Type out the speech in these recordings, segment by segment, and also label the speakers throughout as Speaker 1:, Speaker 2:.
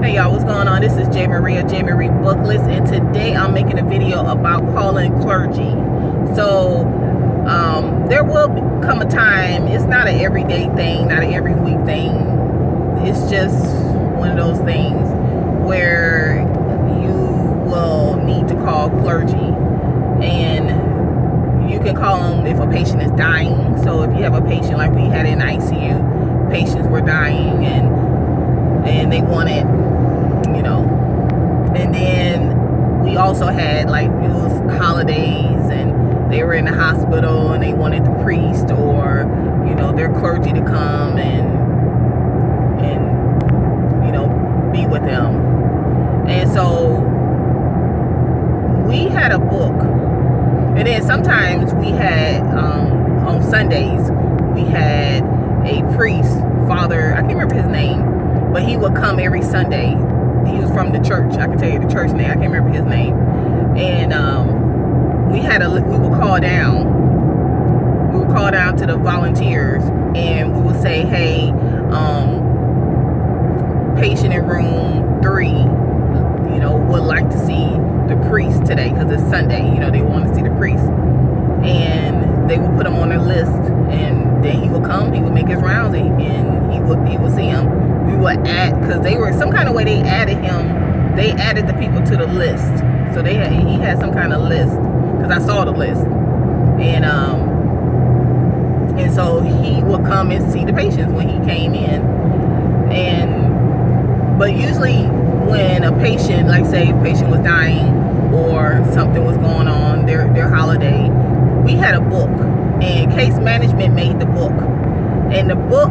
Speaker 1: Hey y'all, what's going on? This is J Marie Booklist, and today I'm making a video about calling clergy. So there will come a time, it's not an everyday thing, not an every week thing. It's just one of those things where you will need to call clergy, and you can call them if a patient is dying. So if you have a patient like we had in ICU, patients were dying and they wanted, and then we also had, like, it was holidays and they were in the hospital and they wanted the priest or their clergy to come and be with them. And so we had a book, and then sometimes we had on Sundays we had a priest, Father, I can't remember his name, but he would come every Sunday. He was from the church. I can tell you the church name. I can't remember his name. And we would call down. We would call down to the volunteers, and we would say, "Hey, patient in room 3, would like to see the priest today because it's Sunday. They want to see the priest." And they would put him on their list, and then he would come. He would make his rounds, and he would see him. We would add, because they were some kind of way, they added him. They added the people to the list, so he had some kind of list, because I saw the list, and so he would come and see the patients when he came in. But usually when a patient, like say a patient was dying or something was going on, their holiday, we had a book, and case management made the book, and the book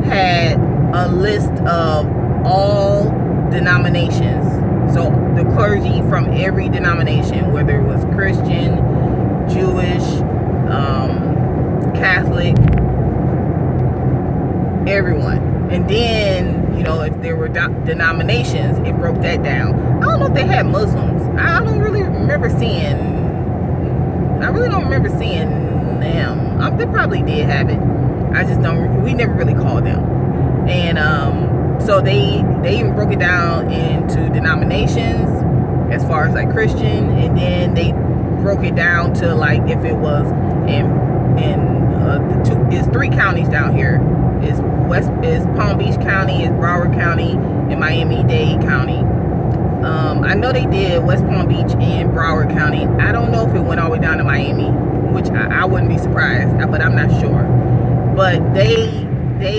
Speaker 1: had a list of all denominations. So the clergy from every denomination, whether it was Christian, Jewish, Catholic, everyone. And then, if there were denominations, it broke that down. I don't know if they had Muslims. I really don't remember seeing them. They probably did have it. I just don't, we never really called them. And so they even broke it down into denominations as far as like Christian, and then they broke it down to, like, if it was it's 3 counties down here. It's Palm Beach County, it's Broward County, and Miami-Dade County. I know they did West Palm Beach and Broward County. I don't know if it went all the way down to Miami, which I wouldn't be surprised, but I'm not sure. But they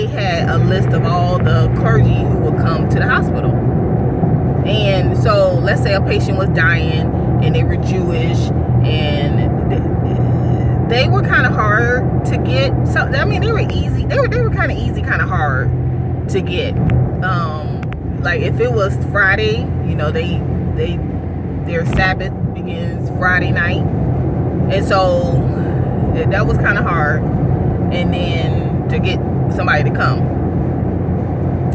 Speaker 1: had a list of all the clergy who would come to the hospital. And so let's say a patient was dying and they were Jewish, and they were kind of hard to get. So I mean, they were easy. They were kind of easy, kind of hard to get. Like if it was Friday, their Sabbath begins Friday night, and so that was kind of hard. And then to get somebody to come,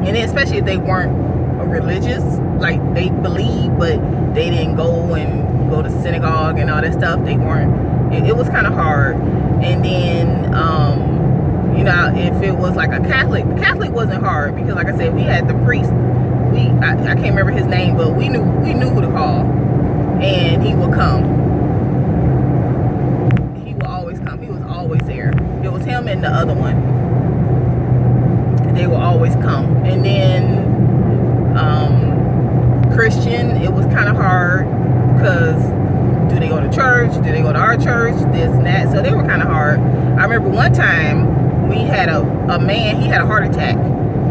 Speaker 1: and then especially if they weren't religious, like they believed but they didn't go to synagogue and all that stuff, they weren't, it was kind of hard. And then if it was like a Catholic, the Catholic wasn't hard, because like I said, we had the priest, I can't remember his name, but we knew who to call, and he would come. He would always come. He was always there. It was him and the other one. They will always come. And then Christian, it was kind of hard, because do they go to church? Do they go to our church? This and that. So they were kind of hard. I remember one time we had a man, he had a heart attack.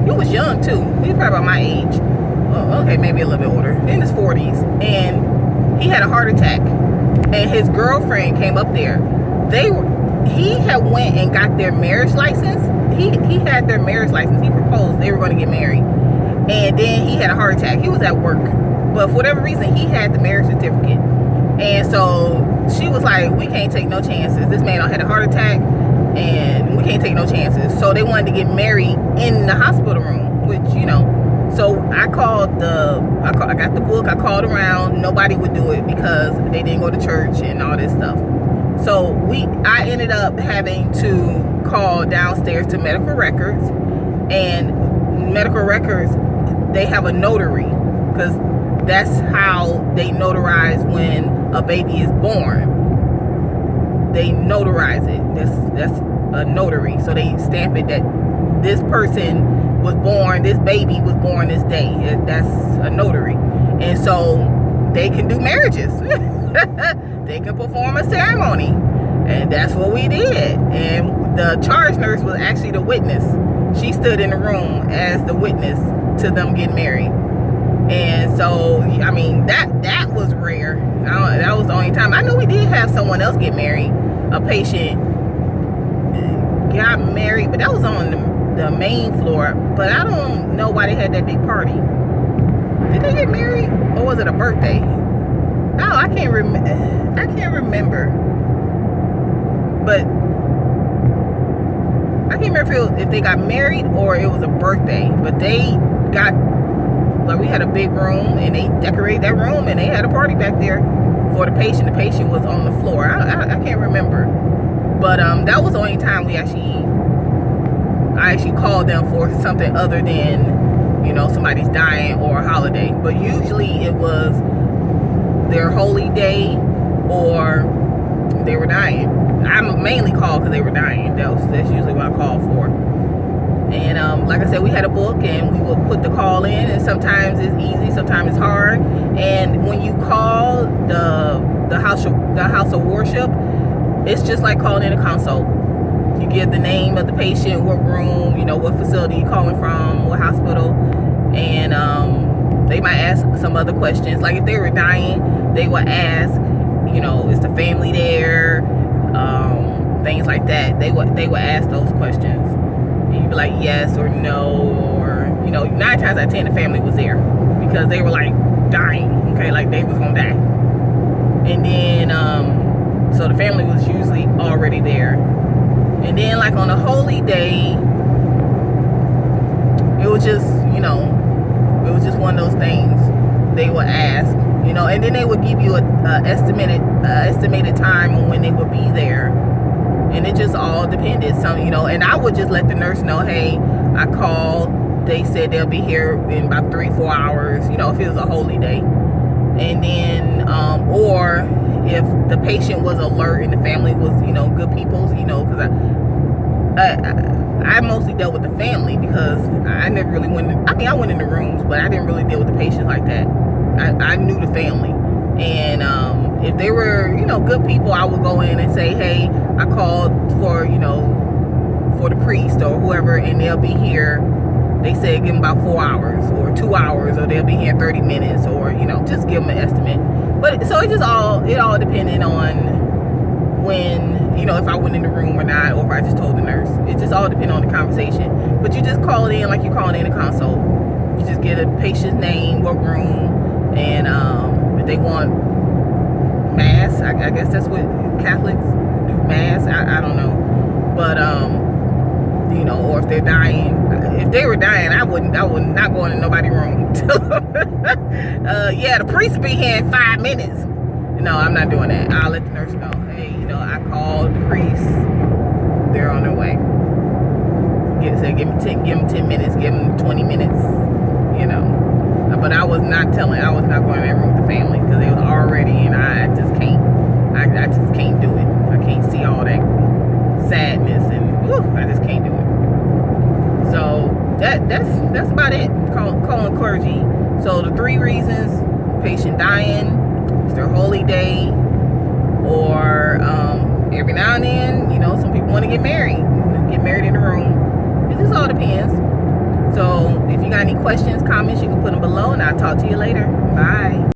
Speaker 1: He was young too. He was probably about my age. Okay, maybe a little bit older, in his 40s. And he had a heart attack. And his girlfriend came up there. He had went and got their marriage license. He had their marriage license. He proposed. They were going to get married. And then he had a heart attack. He was at work, but for whatever reason, he had the marriage certificate. And so she was like, "We can't take no chances. This man had a heart attack, and we can't take no chances." So they wanted to get married in the hospital room, which, So I got the book. I called around. Nobody would do it because they didn't go to church and all this stuff. So I ended up having to call downstairs to medical records, and medical records, they have a notary. because that's how they notarize when a baby is born. They notarize it. That's a notary. So they stamp it that this person was born, this baby was born this day. That's a notary. And so they can do marriages. They can perform a ceremony. And that's what we did. And the charge nurse was actually the witness. She stood in the room as the witness to them getting married. And so, I mean, that was rare. That was the only time. I know we did have someone else get married. A patient got married, but that was on the main floor. But I don't know why they had that big party. Did they get married, or was it a birthday? No, I can't remember. But I can't remember if they got married or it was a birthday. But they got, like, we had a big room and they decorated that room and they had a party back there for the patient. The patient was on the floor. I can't remember. But that was the only time I actually called them for something other than, you know, somebody's dying or a holiday. But usually it was their holy day or they were dying. I mainly called because they were dying. That's usually what I called for. And like I said, we had a book and we would put the call in, and sometimes it's easy, sometimes it's hard. And when you call the house of worship, it's just like calling in a consult. You give the name of the patient, what room, you know, what facility you're calling from, what hospital, and they might ask some other questions. Like if they were dying, they would ask, you know, is the family there? Things like that. They would ask those questions. And you'd be like yes or no, or, you know, 9 times out of 10 the family was there because they were like dying, okay, like they was gonna die. And then so the family was usually already there. And then like on a holy day, it was just, you know, it was just one of those things they would ask, you know, and then they would give you a estimated time on when they would be there. And it just all depended. Some, you know, and I would just let the nurse know, hey, I called, they said they'll be here in about 3-4 hours, you know, if it was a holy day. And then or if the patient was alert and the family was, you know, good people, you know, because I mostly dealt with the family because I never really went in, I mean, I went in the rooms, but I didn't really deal with the patient like that. I knew the family. And if they were, you know, good people, I would go in and say, hey, I called for, you know, for the priest or whoever, and they'll be here. They said give them about 4 hours or 2 hours, or they'll be here in 30 minutes, or, you know, just give them an estimate. But so it all depended on when, you know, if I went in the room or not, or if I just told the nurse. It just all depended on the conversation. But you just call it in like you're calling in a consult. You just get a patient's name, what room, and if they want mass, I guess that's what Catholics do, mass. I don't know, but you know, or if they're dying. If they were dying, I would not go into nobody's room. Yeah, the priest will be here in 5 minutes. No, I'm not doing that. I'll let the nurse know, hey, you know, I called the priest. They're on their way. Give them 10 minutes, give them 20 minutes, you know. But I was not going in that room with the family because they was already, and I just can't do it. I can't see all that sadness, and I just can't do it. So that's about it. Calling clergy. So the 3 reasons: patient dying, it's their holy day, or every now and then, you know, some people want to get married in the room. It just all depends. So if you got any questions, comments, you can put them below, and I'll talk to you later. Bye.